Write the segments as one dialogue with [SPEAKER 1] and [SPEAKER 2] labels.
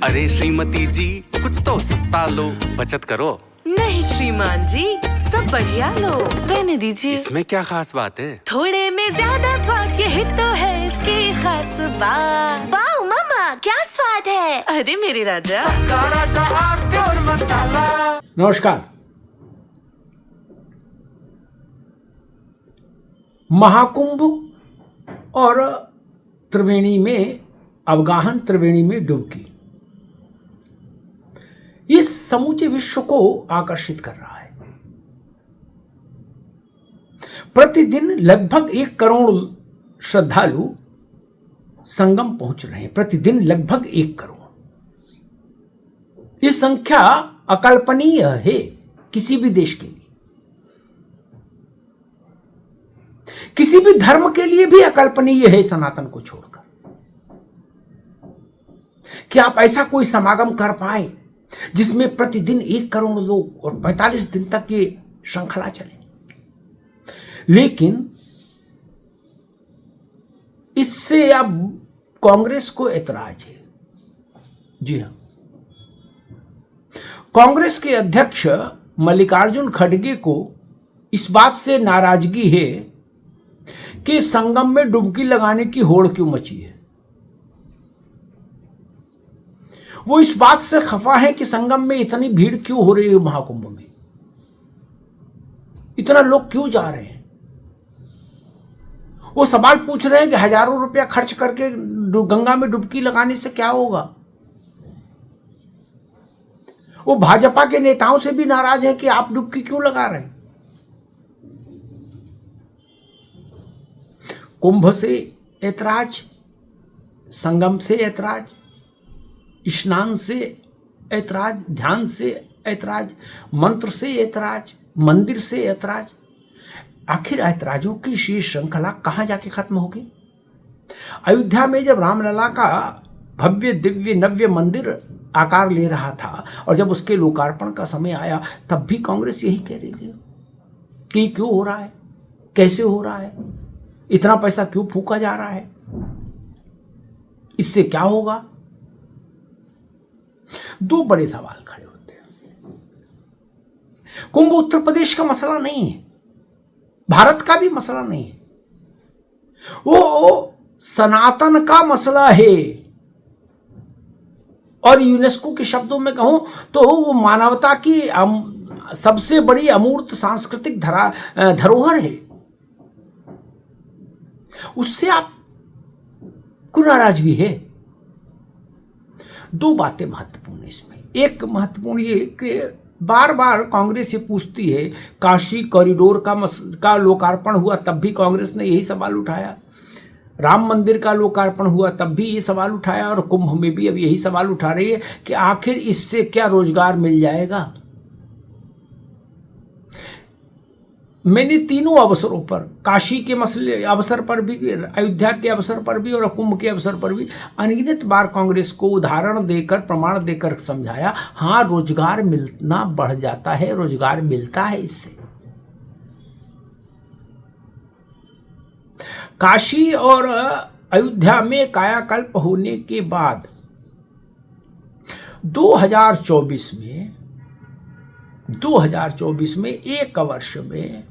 [SPEAKER 1] अरे श्रीमती जी कुछ तो सस्ता लो, बचत करो।
[SPEAKER 2] नहीं श्रीमान जी, सब बढ़िया लो, रहने दीजिए।
[SPEAKER 1] इसमें क्या खास बात है?
[SPEAKER 2] थोड़े में ज्यादा स्वाद, यही तो है इसकी खास बात।
[SPEAKER 3] वाह मामा, क्या स्वाद है।
[SPEAKER 2] अरे मेरे राजा,
[SPEAKER 4] सबका राजा आरती और मसाला।
[SPEAKER 5] नमस्कार। महाकुंभ और त्रिवेणी में अवगाहन, त्रिवेणी में डुबकी, इस समूचे विश्व को आकर्षित कर रहा है। प्रतिदिन लगभग 1 करोड़ श्रद्धालु संगम पहुंच रहे हैं। प्रतिदिन लगभग 1 करोड़। यह संख्या अकल्पनीय है किसी भी देश के लिए, किसी भी धर्म के लिए भी अकल्पनीय है, सनातन को छोड़कर, कि आप ऐसा कोई समागम कर पाए जिसमें प्रतिदिन 1 करोड़ लोग और 45 दिन तक ये श्रृंखला चले। लेकिन इससे अब कांग्रेस को ऐतराज है। जी हां, कांग्रेस के अध्यक्ष मल्लिकार्जुन खड़गे को इस बात से नाराजगी है कि संगम में डुबकी लगाने की होड़ क्यों मची है। वो इस बात से खफा है कि संगम में इतनी भीड़ क्यों हो रही है, महाकुंभ में इतना लोग क्यों जा रहे हैं। वो सवाल पूछ रहे हैं कि हजारों रुपया खर्च करके गंगा में डुबकी लगाने से क्या होगा। वो भाजपा के नेताओं से भी नाराज है कि आप डुबकी क्यों लगा रहे हैं। कुंभ से ऐतराज, संगम से ऐतराज, स्नान से ऐतराज, ध्यान से ऐतराज, मंत्र से ऐतराज, मंदिर से ऐतराज। आखिर ऐतराजों की शीर्ष श्रृंखला कहां जाके खत्म होगी। अयोध्या में जब रामलला का भव्य दिव्य नव्य मंदिर आकार ले रहा था और जब उसके लोकार्पण का समय आया, तब भी कांग्रेस यही कह रही थी कि क्यों हो रहा है, कैसे हो रहा है, इतना पैसा क्यों फूका जा रहा है, इससे क्या होगा। दो बड़े सवाल खड़े होते हैं। कुंभ उत्तर प्रदेश का मसला नहीं है, भारत का भी मसला नहीं है, वो सनातन का मसला है। और यूनेस्को के शब्दों में कहूं तो वो मानवता की सबसे बड़ी अमूर्त सांस्कृतिक धरोहर है। उससे आप को नाराजगी है। दो बातें महत्वपूर्ण है इसमें। एक ये कि बार बार कांग्रेस ये पूछती है, काशी कॉरिडोर का लोकार्पण हुआ तब भी कांग्रेस ने यही सवाल उठाया, राम मंदिर का लोकार्पण हुआ तब भी ये सवाल उठाया, और कुंभ में भी अब यही सवाल उठा रही है कि आखिर इससे क्या रोजगार मिल जाएगा। मैंने तीनों अवसरों पर, काशी के मसले अवसर पर भी, अयोध्या के अवसर पर भी और कुंभ के अवसर पर भी अनगिनत बार कांग्रेस को उदाहरण देकर, प्रमाण देकर समझाया, हाँ रोजगार मिलना बढ़ जाता है, रोजगार मिलता है इससे। काशी और अयोध्या में कायाकल्प होने के बाद 2024 में एक वर्ष में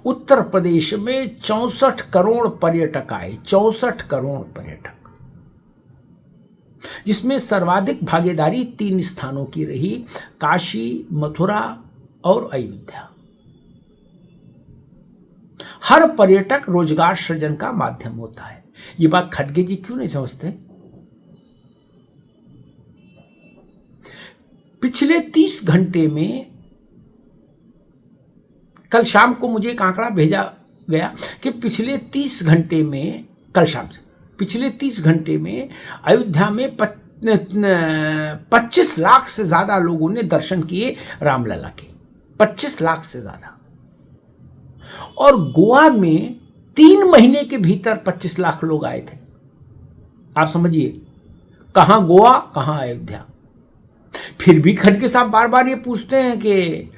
[SPEAKER 5] उत्तर प्रदेश में 64 करोड़ पर्यटक आए। 64 करोड़ पर्यटक, जिसमें सर्वाधिक भागीदारी 3 स्थानों की रही, काशी, मथुरा और अयोध्या। हर पर्यटक रोजगार सृजन का माध्यम होता है। ये बात खड़गे जी क्यों नहीं समझते। पिछले 30 घंटे में, कल शाम को मुझे एक आंकड़ा भेजा गया कि पिछले 30 घंटे में, कल शाम से पिछले 30 घंटे में अयोध्या में 25 लाख से ज्यादा लोगों ने दर्शन किए रामलला के। 25 लाख से ज्यादा। और गोवा में 3 महीने के भीतर 25 लाख लोग आए थे। आप समझिए, कहां गोवा, कहां अयोध्या। फिर भी खड़गे साहब बार बार ये पूछते हैं कि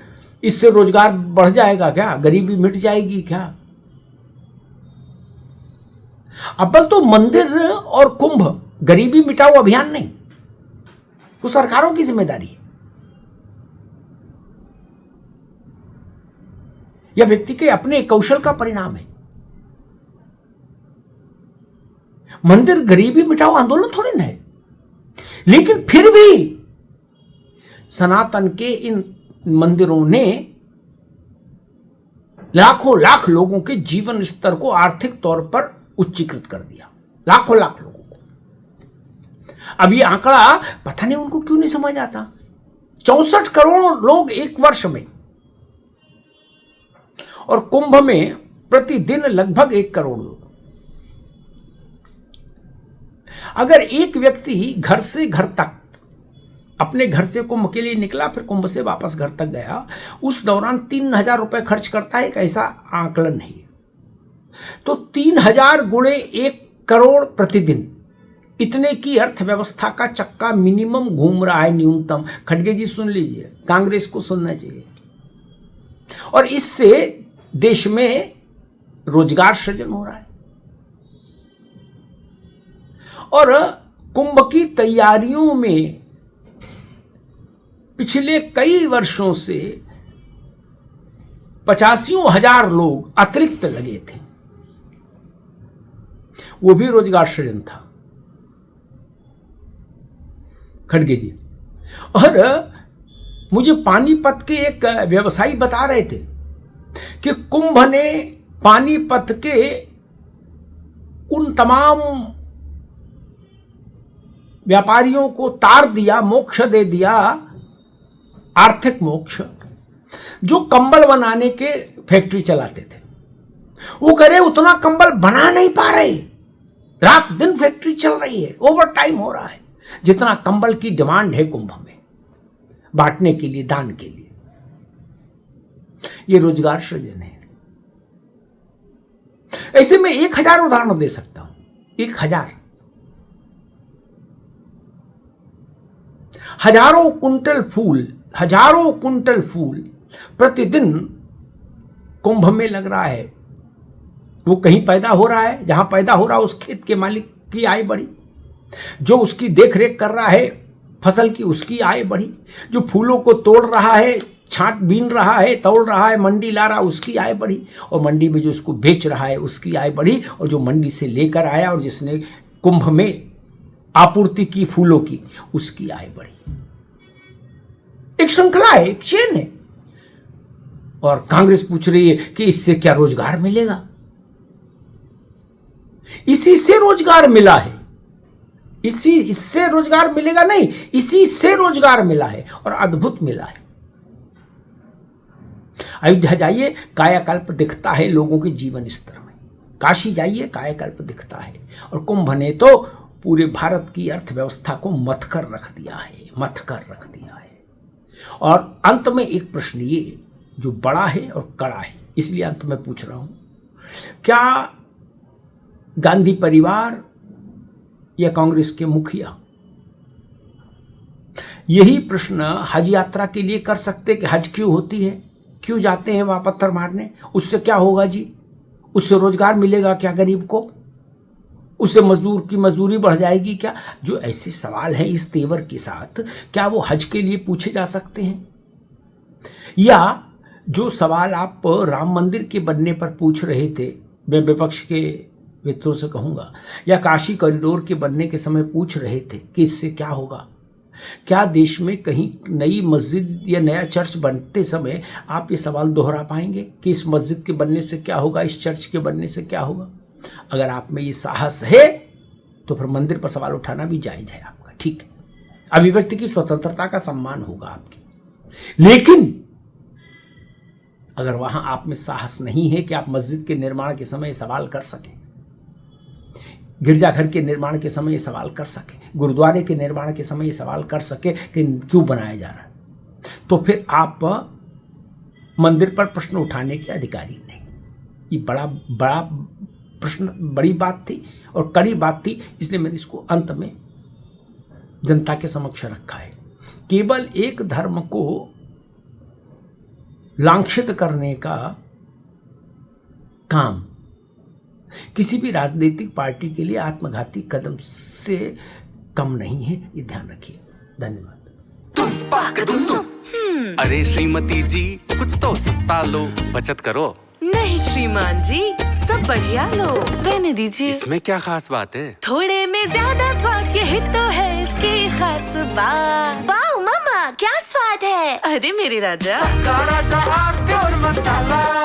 [SPEAKER 5] इससे रोजगार बढ़ जाएगा क्या, गरीबी मिट जाएगी क्या। अव्वल तो मंदिर और कुंभ गरीबी मिटाओ अभियान नहीं, वो सरकारों की जिम्मेदारी है या व्यक्ति के अपने कौशल का परिणाम है। मंदिर गरीबी मिटाओ आंदोलन थोड़ी ना है, लेकिन फिर भी सनातन के इन मंदिरों ने लाखों लाख लोगों के जीवन स्तर को आर्थिक तौर पर उच्चीकृत कर दिया, लाखों लाख लोगों को। अब ये आंकड़ा पता नहीं उनको क्यों नहीं समझ आता। 64 करोड़ लोग एक वर्ष में, और कुंभ में प्रतिदिन लगभग 1 करोड़ लोग। अगर एक व्यक्ति घर से घर तक, अपने घर से कुंभ के लिए निकला, फिर कुंभ से वापस घर तक गया, उस दौरान 3000 रुपए खर्च करता है, एक ऐसा आंकलन है। तो 3000 गुणे 1 करोड़ प्रतिदिन, इतने की अर्थव्यवस्था का चक्का मिनिमम घूम रहा है, न्यूनतम। खड़गे जी सुन लीजिए, कांग्रेस को सुनना चाहिए। और इससे देश में रोजगार सृजन हो रहा है। और कुंभ की तैयारियों में पिछले कई वर्षों से 85,000 लोग अतिरिक्त लगे थे, वो भी रोजगार सृजन था, खड़गे जी। और मुझे पानीपत के एक व्यवसायी बता रहे थे कि कुंभ ने पानीपत के उन तमाम व्यापारियों को तार दिया, मोक्ष दे दिया, आर्थिक मोक्ष, जो कंबल बनाने के फैक्ट्री चलाते थे। वो कह रहे उतना कंबल बना नहीं पा रहे, रात दिन फैक्ट्री चल रही है, ओवर टाइम हो रहा है, जितना कंबल की डिमांड है कुंभ में बांटने के लिए, दान के लिए। ये रोजगार सृजन है। ऐसे में 1000 उदाहरण दे सकता हूं, 1000। हजारों कुंटल फूल प्रतिदिन कुंभ में लग रहा है। वो कहीं पैदा हो रहा है, जहां पैदा हो रहा है उस खेत के मालिक की आय बढ़ी, जो उसकी देखरेख कर रहा है फसल की, उसकी आय बढ़ी, जो फूलों को तोड़ रहा है, छांट बीन रहा है, तोड़ रहा है, मंडी ला रहा, उसकी आय बढ़ी, और मंडी में जो उसको बेच रहा है उसकी आय बढ़ी, और जो मंडी से लेकर आया और जिसने कुंभ में आपूर्ति की फूलों की, उसकी आय बढ़ी। एक श्रृंखला है, एक चेन है। और कांग्रेस पूछ रही है कि इससे क्या रोजगार मिलेगा? इसी से रोजगार मिला है, इससे रोजगार मिलेगा नहीं, इसी से रोजगार मिला है, और अद्भुत मिला है। अयोध्या जाइए, कायाकल्प दिखता है लोगों के जीवन स्तर में। काशी जाइए, कायाकल्प दिखता है। और कुंभ ने तो पूरे भारत की अर्थव्यवस्था को मथ कर रख दिया है। और अंत में एक प्रश्न ये जो बड़ा है और कड़ा है, इसलिए अंत में पूछ रहा हूं, क्या गांधी परिवार या कांग्रेस के मुखिया यही प्रश्न हज यात्रा के लिए कर सकते कि हज क्यों होती है, क्यों जाते हैं वहां पत्थर मारने, उससे क्या होगा जी, उससे रोजगार मिलेगा क्या गरीब को, उससे मजदूर की मजदूरी बढ़ जाएगी क्या? जो ऐसे सवाल हैं इस तेवर के साथ, क्या वो हज के लिए पूछे जा सकते हैं? या जो सवाल आप राम मंदिर के बनने पर पूछ रहे थे, मैं विपक्ष के मित्रों से कहूंगा, या काशी कॉरिडोर के बनने के समय पूछ रहे थे कि इससे क्या होगा, क्या देश में कहीं नई मस्जिद या नया चर्च बनते समय आप ये सवाल दोहरा पाएंगे कि इस मस्जिद के बनने से क्या होगा, इस चर्च के बनने से क्या होगा? अगर आप में ये साहस है तो फिर मंदिर पर सवाल उठाना भी जायज है आपका, ठीक है, अभिव्यक्ति की स्वतंत्रता का सम्मान होगा आपकी। लेकिन अगर वहां आप में साहस नहीं है कि आप मस्जिद के निर्माण के समय सवाल कर सकें, गिरजाघर के निर्माण के समय सवाल कर सके, गुरुद्वारे के निर्माण के समय सवाल कर सके कि क्यों बनाया जा रहा है, तो फिर आप मंदिर पर प्रश्न उठाने के अधिकारी नहीं। ये बड़ा प्रश्न, बड़ी बात थी और कड़ी बात थी, इसलिए मैंने इसको अंत में जनता के समक्ष रखा है। केवल एक धर्म को लांछित करने का काम किसी भी राजनीतिक पार्टी के लिए आत्मघाती कदम से कम नहीं है, ये ध्यान रखिए। धन्यवाद।
[SPEAKER 1] अरे श्रीमती जी कुछ तो सस्ता लो, बचत करो।
[SPEAKER 2] नहीं श्रीमान जी, सब बढ़िया लो, रहने दीजिए।
[SPEAKER 1] इसमें क्या खास बात है?
[SPEAKER 2] थोड़े में ज्यादा स्वाद, यही तो है इसकी खास बात।
[SPEAKER 3] वाओ मामा, क्या स्वाद है।
[SPEAKER 2] अरे मेरे राजा,
[SPEAKER 4] सबका राजा आरती और मसाला।